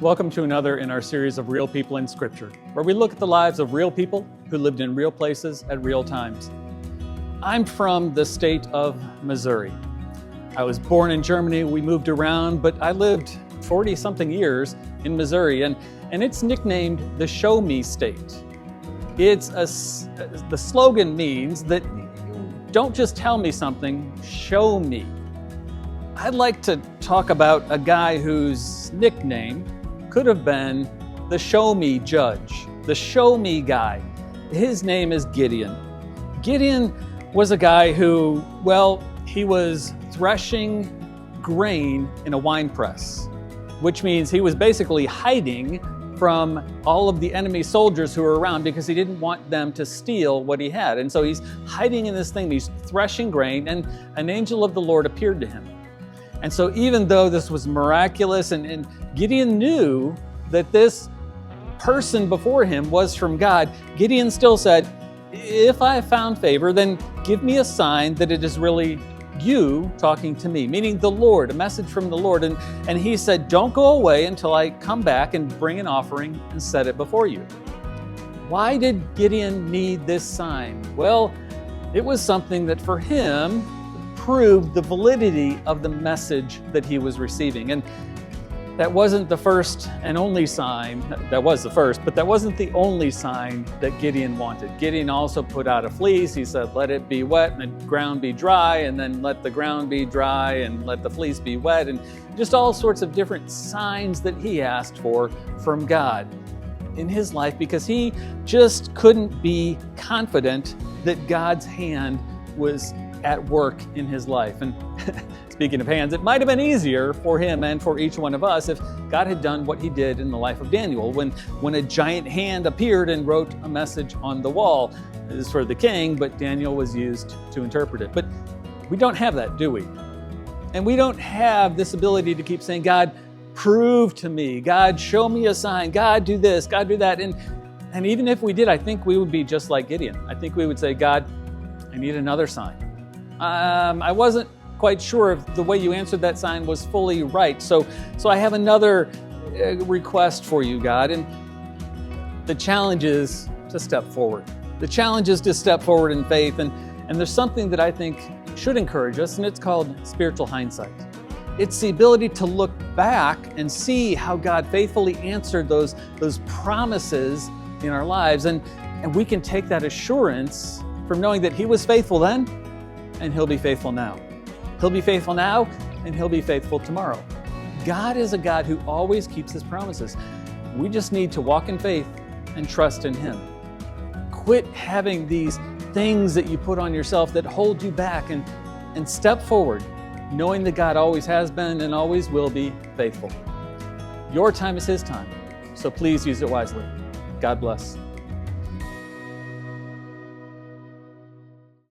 Welcome to another in our series of Real People in Scripture, where we look at the lives of real people who lived in real places at real times. I'm from the state of Missouri. I was born in Germany. We moved around, but I lived 40-something years in Missouri, and it's nicknamed the Show Me State. The slogan means that don't just tell me something, show me. I'd like to talk about a guy whose nickname could have been the Show Me Judge, the Show Me Guy. His name is Gideon. Gideon was a guy who, he was threshing grain in a wine press, which means he was basically hiding from all of the enemy soldiers who were around because he didn't want them to steal what he had. And so he's hiding in this thing, he's threshing grain, and an angel of the Lord appeared to him. And so even though this was miraculous, and Gideon knew that this person before him was from God, Gideon still said, if I have found favor, then give me a sign that it is really you talking to me, meaning the Lord, a message from the Lord. And he said, don't go away until I come back and bring an offering and set it before you. Why did Gideon need this sign? Well, it was something that for him proved the validity of the message that he was receiving. And that wasn't the first and only sign. That was the first, but that wasn't the only sign that Gideon wanted. Gideon also put out a fleece. He said, let it be wet and the ground be dry, and then let the ground be dry and let the fleece be wet, and just all sorts of different signs that he asked for from God in his life because he just couldn't be confident that God's hand was at work in his life. And speaking of hands, it might have been easier for him and for each one of us if God had done what he did in the life of Daniel when a giant hand appeared and wrote a message on the wall. It is for the king, but Daniel was used to interpret it. But we don't have that, do we? And we don't have this ability to keep saying, God, prove to me. God, show me a sign. God, do this. God, do that. And even if we did, I think we would be just like Gideon. I think we would say, God, I need another sign. I wasn't quite sure if the way you answered that sign was fully right. So I have another request for you, God. And the challenge is to step forward. The challenge is to step forward in faith. And there's something that I think should encourage us, and it's called spiritual hindsight. It's the ability to look back and see how God faithfully answered those promises in our lives. And we can take that assurance from knowing that he was faithful then, and he'll be faithful now. He'll be faithful now, and he'll be faithful tomorrow. God is a God who always keeps his promises. We just need to walk in faith and trust in him. Quit having these things that you put on yourself that hold you back, and step forward, knowing that God always has been and always will be faithful. Your time is his time, so please use it wisely. God bless.